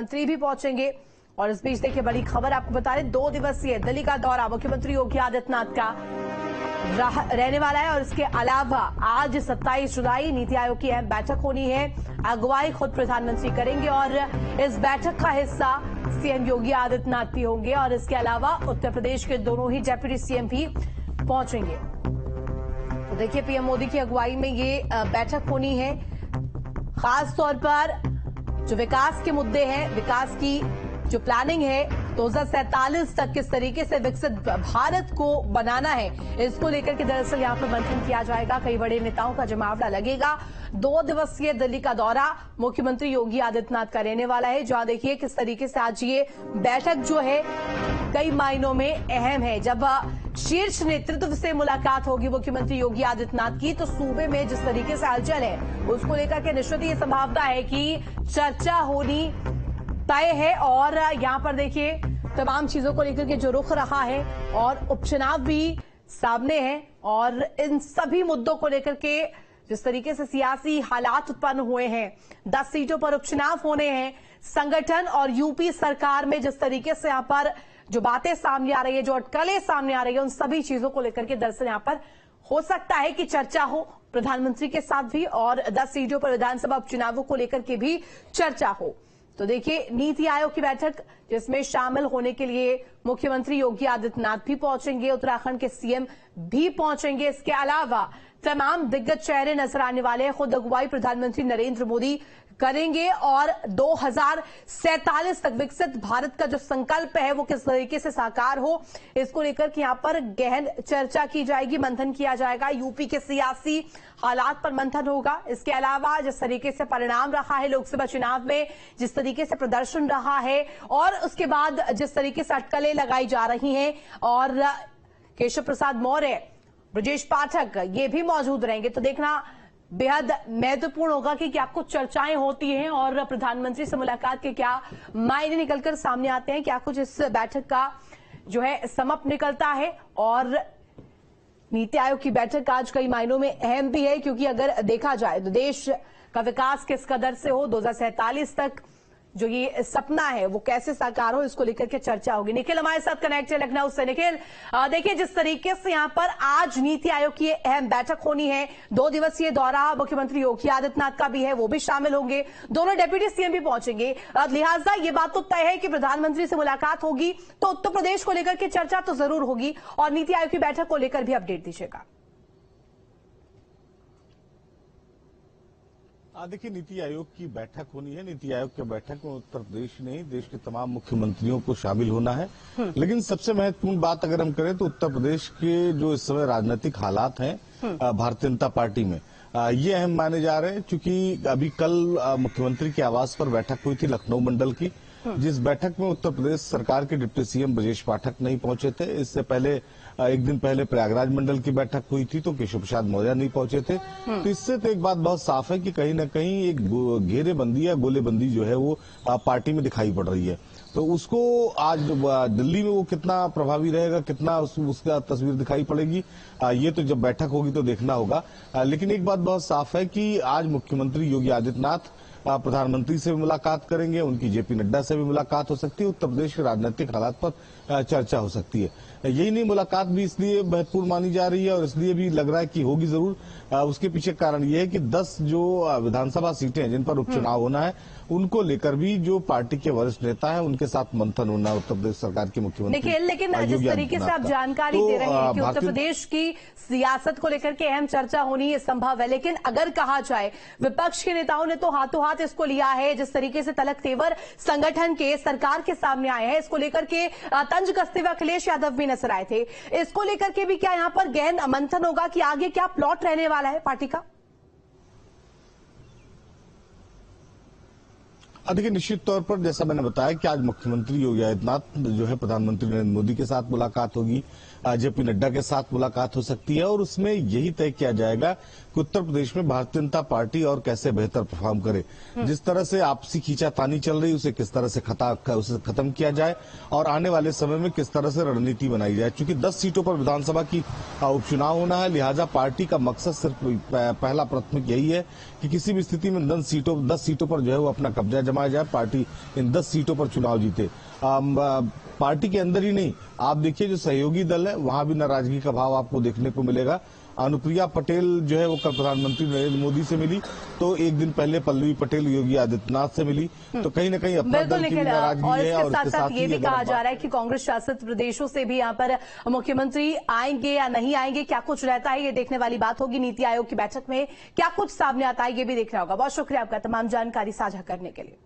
मंत्री भी पहुंचेंगे। और इस बीच देखिए बड़ी खबर आपको बता रहे, 2 दिवसीय दिल्ली का दौरा मुख्यमंत्री योगी आदित्यनाथ का रहने वाला है। और इसके अलावा आज 27 जुलाई नीति आयोग की अहम बैठक होनी है। अगुवाई खुद प्रधानमंत्री करेंगे और इस बैठक का हिस्सा सीएम योगी आदित्यनाथ भी होंगे। और इसके अलावा उत्तर प्रदेश के दोनों ही डेप्यूटी सीएम भी पहुंचेंगे। तो देखिए पीएम मोदी की अगुवाई में ये बैठक होनी है। खास तौर पर जो विकास के मुद्दे हैं, विकास की जो प्लानिंग है 2047 तक किस तरीके से विकसित भारत को बनाना है, इसको लेकर के दरअसल यहां पर मंथन किया जाएगा। कई बड़े नेताओं का जमावड़ा लगेगा। 2 दिवसीय दिल्ली का दौरा मुख्यमंत्री योगी आदित्यनाथ का रहने वाला है। जहां देखिए किस तरीके से आज ये बैठक जो है कई मायनों में अहम है। जब शीर्ष नेतृत्व से मुलाकात होगी मुख्यमंत्री योगी आदित्यनाथ की, तो सूबे में जिस तरीके से हलचल है उसको लेकर के निश्चित ये संभावना है कि चर्चा होनी तय है। और यहां पर देखिए तमाम चीजों को लेकर के जो रुख रहा है और उपचुनाव भी सामने है, और इन सभी मुद्दों को लेकर के जिस तरीके से सियासी हालात उत्पन्न हुए हैं, 10 सीटों पर उपचुनाव होने हैं, संगठन और यूपी सरकार में जिस तरीके से यहां पर जो बातें सामने आ रही है, जो अटकलें सामने आ रही है, उन सभी चीजों को लेकर के दरअसल यहां पर हो सकता है कि चर्चा हो प्रधानमंत्री के साथ भी, और 10 सीटों पर विधानसभा उपचुनावों को लेकर के भी चर्चा हो। तो देखिए नीति आयोग की बैठक जिसमें शामिल होने के लिए मुख्यमंत्री योगी आदित्यनाथ भी पहुंचेंगे, उत्तराखंड के सीएम भी पहुंचेंगे। इसके अलावा तमाम दिग्गज चेहरे नजर आने वाले हैं। खुद अगुवाई प्रधानमंत्री नरेंद्र मोदी करेंगे और 2047 तक विकसित भारत का जो संकल्प है वो किस तरीके से साकार हो, इसको लेकर के यहां पर गहन चर्चा की जाएगी, मंथन किया जाएगा। यूपी के सियासी हालात पर मंथन होगा। इसके अलावा जिस तरीके से परिणाम रहा है लोकसभा चुनाव में, जिस तरीके से प्रदर्शन रहा है, और उसके बाद जिस तरीके से अटकलें लगाई जा रही हैं, और केशव प्रसाद मौर्य, ब्रजेश पाठक ये भी मौजूद रहेंगे। तो देखना बेहद महत्वपूर्ण होगा कि क्या कुछ चर्चाएं होती हैं और प्रधानमंत्री से मुलाकात के क्या मायने निकलकर सामने आते हैं, क्या कुछ इस बैठक का जो है समप निकलता है। और नीति आयोग की बैठक आज कई मायनों में अहम भी है, क्योंकि अगर देखा जाए तो देश का विकास किस कदर से हो, 2047 तक जो ये सपना है वो कैसे साकार हो, इसको लेकर के चर्चा होगी। निखिल हमारे साथ कनेक्ट है लखनऊ से। निखिल देखिए जिस तरीके से यहां पर आज नीति आयोग की अहम बैठक होनी है, 2 दिवसीय दौरा मुख्यमंत्री योगी आदित्यनाथ का भी है, वो भी शामिल होंगे, दोनों डेप्यूटी सीएम भी पहुंचेंगे। लिहाजा ये बात तो तय है कि प्रधानमंत्री से मुलाकात होगी, तो उत्तर प्रदेश को लेकर के चर्चा तो जरूर होगी, और नीति आयोग की बैठक को लेकर भी अपडेट दीजिएगा। देखिए नीति आयोग की बैठक होनी है। नीति आयोग की बैठक में उत्तर प्रदेश नहीं देश के तमाम मुख्यमंत्रियों को शामिल होना है। लेकिन सबसे महत्वपूर्ण बात अगर हम करें तो उत्तर प्रदेश के जो इस समय राजनीतिक हालात हैं भारतीय जनता पार्टी में, ये अहम माने जा रहे हैं। क्योंकि अभी कल मुख्यमंत्री के आवास पर बैठक हुई थी लखनऊ मंडल की, जिस बैठक में उत्तर प्रदेश सरकार के डिप्टी सीएम ब्रजेश पाठक नहीं पहुंचे थे। इससे पहले एक दिन पहले प्रयागराज मंडल की बैठक हुई थी तो केशव प्रसाद मौर्य नहीं पहुंचे थे। तो इससे तो एक बात बहुत साफ है कि कहीं न कहीं एक घेरेबंदी या गोलेबंदी जो है वो पार्टी में दिखाई पड़ रही है। तो उसको आज दिल्ली में वो कितना प्रभावी रहेगा, कितना उसका तस्वीर दिखाई पड़ेगी, ये तो जब बैठक होगी तो देखना होगा। लेकिन एक बात बहुत साफ है कि आज मुख्यमंत्री योगी आदित्यनाथ प्रधानमंत्री से भी मुलाकात करेंगे, उनकी जेपी नड्डा से भी मुलाकात हो सकती है, उत्तर प्रदेश के राजनीतिक हालात पर चर्चा हो सकती है। यही नहीं, मुलाकात भी इसलिए महत्वपूर्ण मानी जा रही है और इसलिए भी लग रहा है कि होगी जरूर। उसके पीछे कारण यह है कि 10 जो विधानसभा सीटें हैं जिन पर उपचुनाव होना है, उनको लेकर भी जो पार्टी के वरिष्ठ नेता है उनके साथ मंथन होना उत्तर प्रदेश सरकार के मुख्यमंत्री। लेकिन जिस तरीके से आप जानकारी दे रहे हैं कि उत्तर प्रदेश की सियासत को लेकर के अहम चर्चा होनी है संभव है, लेकिन अगर कहा जाए विपक्ष के नेताओं ने तो हाथों हाथ इसको लिया है। जिस तरीके से तलक तेवर संगठन के सरकार के सामने आए हैं, इसको लेकर के तंज कसते हुए अखिलेश यादव भी नजर आए थे। इसको लेकर के भी क्या यहां पर गहन मंथन होगा कि आगे क्या प्लॉट रहने वाला है पार्टी का? देखिए निश्चित तौर पर जैसा मैंने बताया कि आज मुख्यमंत्री योगी आदित्यनाथ जो है प्रधानमंत्री नरेंद्र मोदी के साथ मुलाकात होगी, जेपी नड्डा के साथ मुलाकात हो सकती है, और उसमें यही तय किया जाएगा कि उत्तर प्रदेश में भारतीय जनता पार्टी और कैसे बेहतर परफॉर्म करे। जिस तरह से आपसी खींचातानी चल रही उसे किस तरह से खत्म किया जाए और आने वाले समय में किस तरह से रणनीति बनाई जाए। क्योंकि 10 सीटों पर विधानसभा की उपचुनाव होना है, लिहाजा पार्टी का मकसद सिर्फ पहला प्राथमिक यही है कि किसी भी स्थिति में 10 सीटों पर जो है वो अपना कब्जा जमा समाया जाए पार्टी इन 10 सीटों पर चुनाव जीते। पार्टी के अंदर ही नहीं, आप देखिए जो सहयोगी दल है वहां भी नाराजगी का भाव आपको देखने को मिलेगा। अनुप्रिया पटेल जो है वो कल प्रधानमंत्री नरेंद्र मोदी से मिली, तो एक दिन पहले पल्लवी पटेल योगी आदित्यनाथ से मिली, तो कहीं ना कहीं अपना दल की नाराजगी है। और इसके साथ ये भी कहा जा रहा है कि कांग्रेस शासित प्रदेशों से भी यहाँ पर मुख्यमंत्री आएंगे या नहीं आएंगे, क्या कुछ रहता है ये देखने वाली बात होगी। नीति आयोग की बैठक में क्या कुछ सामने आता है ये भी देखना होगा। बहुत शुक्रिया आपका तमाम जानकारी साझा करने के लिए।